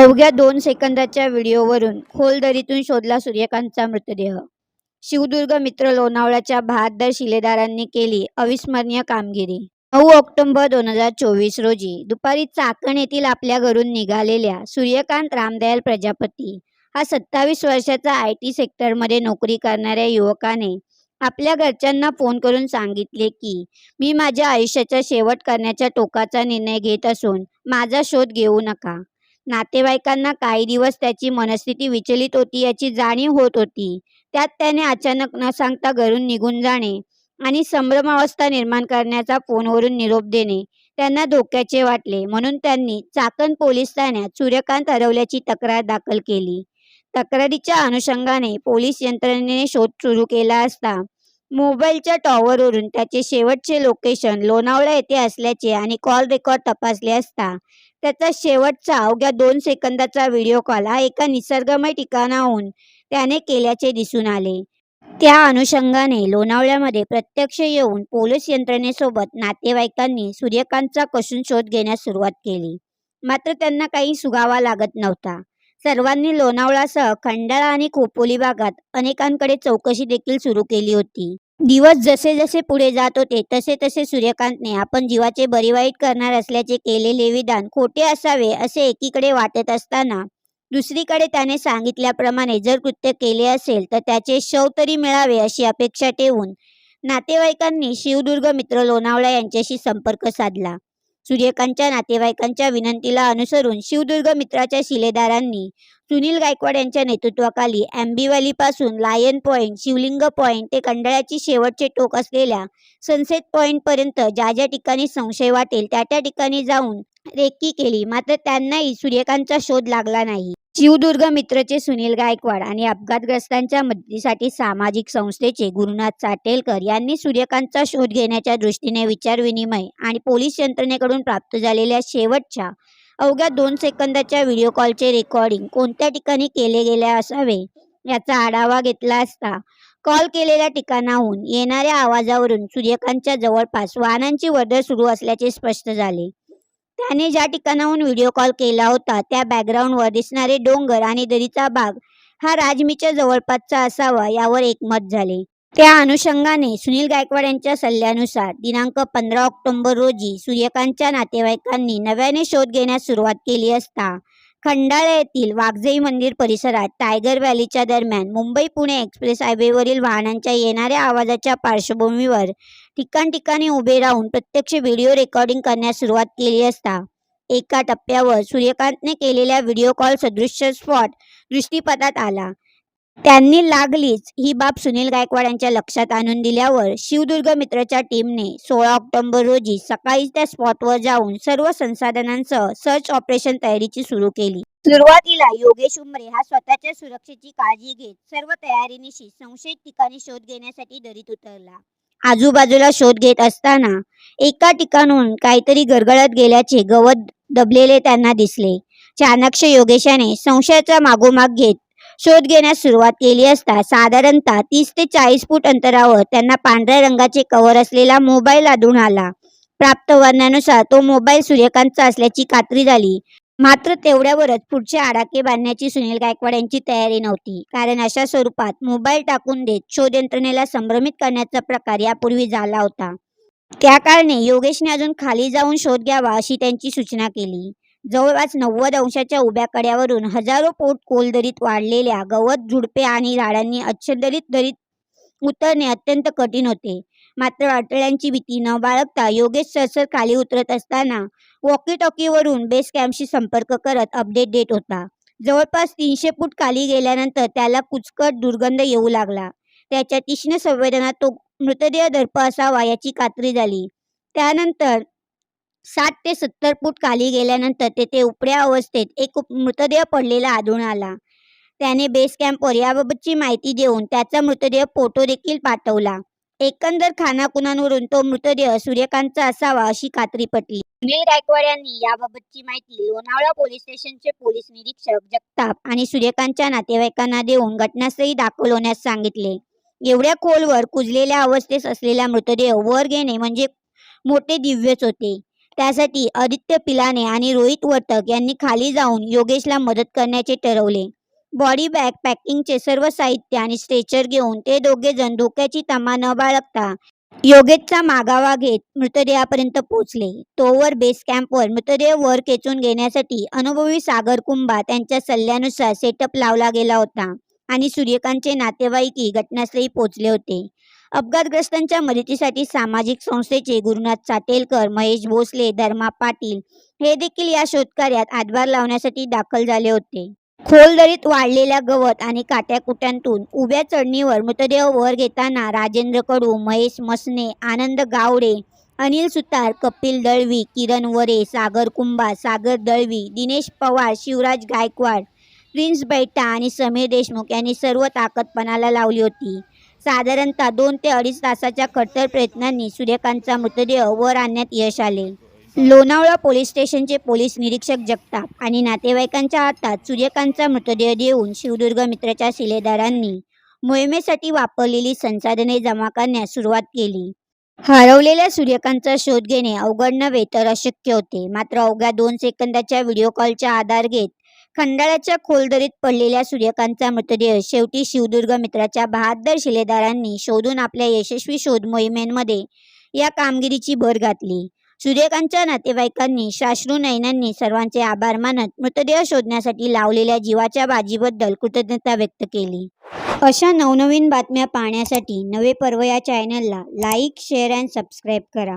अवघ्या 2 सेकंदाच्या व्हिडिओवरून खोल दरीतून शोधला सूर्यकांतचा मृतदेह. शिवदुर्ग मित्र लोणावळ्याच्या बहादर शिलेदारांनी केली अविस्मरणीय कामगिरी. 9 ऑक्टोबर 2024 रोजी दुपारी चाकण येथील आपल्या घरून निघालेल्या सूर्यकांत रामदयाल प्रजापती हा 27 वर्षाचा IT सेक्टरमध्ये नोकरी करणाऱ्या युवकाने आपल्या घरच्यांना फोन करून सांगितले की मी माझ्या आयुष्याचा शेवट करण्याच्या टोकाचा निर्णय घेत असून माझा शोध घेऊ नका. नातेवाईकांना काही दिवस त्याची मनस्थिती विचलित होती याची जाणीव होत होती. त्यात त्याने अचानक न सांगता घरून निघून जाणे आणि संभ्रमावस्था निर्माण करण्याचा फोनवरून निरोप देणे त्यांना धोक्याचे वाटले. म्हणून त्यांनी चाकण पोलीस ठाण्यात सूर्यकांत हरवल्याची तक्रार दाखल केली. तक्रारीच्या अनुषंगाने पोलीस यंत्रणेने शोध सुरू केला असता मोबाईलच्या टॉवरवरून त्याचे शेवटचे लोकेशन लोणावळा येथे असल्याचे आणि कॉल रेकॉर्ड तपासले असता त्याचा शेवटचा अवघ्या 2 सेकंदाचा व्हिडिओ कॉल हा एका निसर्गमय ठिकाणाहून त्याने केल्याचे दिसून आले. त्या अनुषंगाने लोणावळ्यामध्ये प्रत्यक्ष येऊन पोलीस यंत्रणेसोबत नातेवाईकांनी सूर्यकांतचा कसून शोध घेण्यास सुरुवात केली. मात्र त्यांना काही सुगावा लागत नव्हता. सर्वांनी लोणावळ्यासह खंडाळा आणि खोपोली भागात अनेकांकडे चौकशी देखील सुरू केली होती. दिवस जसे जसे पुढे जात होते तसे तसे सूर्यकांतने आपण जीवाचे बरीवाईट करणार असल्याचे केलेले विधान खोटे असावे असे एकीकडे वाटत असताना दुसरीकडे त्याने सांगितल्याप्रमाणे जर कृत्य केले असेल तर त्याचे शव तरी मिळावे अशी अपेक्षा ठेवून नातेवाईकांनी शिवदुर्ग मित्र लोणावळा यांच्याशी संपर्क साधला. सूर्यकांतच्या नातेवाईकांच्या विनंतीला अनुसरून शिवदुर्ग मित्राच्या शिलेदारांनी सुनील गायकवाड यांच्या नेतृत्वाखाली आंबिवलीपासून लायन पॉइंट, शिवलिंग पॉइंट ते खंडाळ्याची शेवटचे टोक असलेल्या सनसेट पॉइंट पर्यंत ज्या ज्या ठिकाणी संशय वाटेल त्या त्या ठिकाणी जाऊन रेकी केली. मात्र त्यांनाही सूर्यकांतचा शोध लागला नाही. शिवदुर्ग मित्रचे सुनील गायकवाड आणि अपघातग्रस्तांच्या मदतीसाठी सामाजिक संस्थेचे गुरुनाथ चाटेलकर यांनी सूर्यकांतचा शोध घेण्याच्या दृष्टीने विचारविनिमय आणि पोलीस यंत्रणेकडून प्राप्त झालेल्या शेवटच्या अवघ्या 2 सेकंदाच्या व्हिडिओ कॉलचे रेकॉर्डिंग कोणत्या ठिकाणी केले गेले असावे याचा आढावा घेतला असता कॉल केलेल्या ठिकाणाहून येणाऱ्या आवाजावरून सूर्यकांतच्या जवळपास वाहनांची वर्दळ सुरू असल्याचे स्पष्ट झाले. त्याने ज्या ठिकाणाहून व्हिडिओ कॉल केला होता त्या बॅकग्राऊंडवर दिसणारे डोंगर आणि दरीचा भाग हा राजमीच्या जवळपासचा असावा यावर एकमत झाले. त्या अनुषंगाने सुनील गायकवाड यांच्या सल्ल्यानुसार दिनांक 15 ऑक्टोबर रोजी सूर्यकांतच्या नातेवाईकांनी नव्याने शोध घेण्यास सुरुवात केली असता खंडाळा येथील वाघजाई मंदिर परिसरात टायगर व्हॅलीच्या दरम्यान मुंबई-पुणे एक्सप्रेस हायवेवरील वाहनांच्या येणाऱ्या आवाजाच्या पार्श्वभूमीवर ठिकाणी उभे राहून प्रत्यक्ष व्हिडिओ रेकॉर्डिंग करण्यास सुरुवात केली असता एका टप्प्यावर सूर्यकांतने केलेल्या व्हिडिओ कॉल सदृश्य स्पॉट दृष्टीपथात आला. त्यांनी लागलीच ही बाब सुनील गायकवाड यांच्या लक्षात आणून दिल्यावर शिवदुर्ग मित्रच्या टीमने 16 ऑक्टोबर रोजी सकाळी त्या स्पॉटवर जाऊन सर्व संसाधनांसह सर्च ऑपरेशन तयारीची सुरू केली. सुरुवातीला योगेश उमरे हा स्वतःच्या सुरक्षेची काळजी घेत सर्व तयारीनिशी संशयित ठिकाणी शोध घेण्यासाठी दरीत उतरला. आजूबाजूला शोध घेत असताना एका ठिकाणून काहीतरी गरगळत गेल्याचे गवत दबलेले त्यांना दिसले. चाणक्य योगेशाने संशयाचा मागोमाग घेत शोध घेण्यास सुरुवात केली असता साधारणतः 30 ते 40 फूट अंतरावर त्यांना पांढऱ्या रंगाचे कव्हर असलेला मोबाईल आढळून आला. प्राप्त वर्णनानुसार तो मोबाईल सूर्यकांतचा असल्याची खात्री झाली. मात्र तेवढ्यावरच पुढचे आडाखे बांधण्याची सुनील गायकवाड यांची तयारी नव्हती. कारण अशा स्वरूपात मोबाईल टाकून देत शोध यंत्रणेला संभ्रमित करण्याचा प्रकार यापूर्वी झाला होता. त्या कारणे योगेशने अजून खाली जाऊन शोध घ्यावा अशी त्यांची सूचना केली. जवळपास 90 अंशाच्या उभ्या कड्यावरून हजारो फूट खोल दरीत वाढलेल्या गवत, झुडपे आणि झाडांनी आच्छादित दरीत उतरणे अत्यंत कठीण होते. मात्र अडथळ्यांची भीती न बाळगता योगेश सरसर खाली उतरत असताना वॉकी टॉकीवरून बेस कॅम्पशी संपर्क करत अपडेट देत होता. जवळपास 300 फूट खाली गेल्यानंतर त्याला कुचकट दुर्गंध येऊ लागला. त्याच्या तीक्ष्ण संवेदनात तो मृतदेह दर्प असावा याची खात्री झाली. त्यानंतर 60 ते 70 फूट खाली गेल्यानंतर तेथे उपड्या अवस्थेत एक मृतदेह पडलेला आढळून आला. त्याने बेस कॅम्पवर याबाबतची माहिती देऊन त्याचा मृतदेह फोटो देखील पाठवला. एकंदर खानाखुणांवरून तो मृतदेह सूर्यकांतचा असावा अशी खात्री पटली. सुनील गायकवाड यांनी याबाबतची माहिती लोणावळा पोलीस स्टेशनचे पोलीस निरीक्षक जगताप आणि सूर्यकांतच्या नातेवाईकांना देऊन घटनास्थळी दाखल होण्यास सांगितले. एवढ्या खोलवर कुजलेल्या अवस्थेत असलेला मृतदेह वर घेणे म्हणजे मोठे दिव्यच होते. त्यासाठी आदित्य पिलाने आणि रोहित वर्तक यांनी खाली जाऊन योगेशला मदत करण्याचे ठरवले. बॉडी बॅग, पॅकिंगचे सर्व साहित्य आणि स्ट्रेचर घेऊन ते दोघे जण धोक्याची तमा न बाळगता योगेशचा मागावा घेत मृतदेहापर्यंत पोहोचले. तोवर बेस कॅम्पवर मृतदेह वर खेचून घेण्यासाठी अनुभवी सागर कुंभा त्यांच्या सल्ल्यानुसार सेटअप लावला गेला होता आणि सूर्यकांतचे नातेवाईकही घटनास्थळी पोहोचले होते. अपघातग्रस्तांच्या मदतीसाठी सामाजिक संस्थेचे गुरुनाथ चाटेलकर, महेश भोसले, धर्मा पाटील हे देखील या शोधकार्यात हातभार लावण्यासाठी दाखल झाले होते. खोल दरीत वाढलेल्या गवत आणि काट्याकुट्यांतून उभ्या चढणीवर मृतदेह वर घेताना राजेंद्र कडू, महेश मसने, आनंद गावडे, अनिल सुतार, कपिल दळवी, किरण वरे, सागर कुंभा, सागर दळवी, दिनेश पवार, शिवराज गायकवाड, प्रिन्स बैठा आणि समीर देशमुख यांनी सर्व ताकद पणाला लावली होती. साधारणतः 2 ते 2.5 तासाच्या खडतर प्रयत्नांनी सूर्यकांतचा मृतदेह वर आणण्यात यश आले. लोणावळा पोलीस स्टेशनचे पोलीस निरीक्षक जगताप आणि नातेवाईकांच्या हातात सूर्यकांतचा मृतदेह देऊन शिवदुर्ग मित्रच्या शिलेदारांनी मोहिमेसाठी वापरलेली संसाधने जमा करण्यास सुरुवात केली. हरवलेल्या सूर्यकांतचा शोध घेणे अवघड नव्हे तर अशक्य होते. मात्र अवघ्या 2 सेकंदाच्या व्हिडिओ कॉलचा आधार घेत खंडाळ्याच्या खोल दरीत पडलेल्या सूर्यकांतचा मृतदेह शेवटी शिवदुर्ग मित्राच्या बहादर शिलेदारांनी शोधून आपल्या यशस्वी शोध मोहिमेमध्ये या कामगिरीची भर घातली. सूर्यकांतच्या नातेवाईकांनी साश्रू नयनांनी सर्वांचे आभार मानत मृतदेह शोधण्यासाठी लावलेल्या जीवाच्या बाजीबद्दल कृतज्ञता व्यक्त केली. अशा नवनवीन बातम्या पाहण्यासाठी नवे पर्व या चॅनलला लाईक, शेअर अँड सबस्क्राईब करा.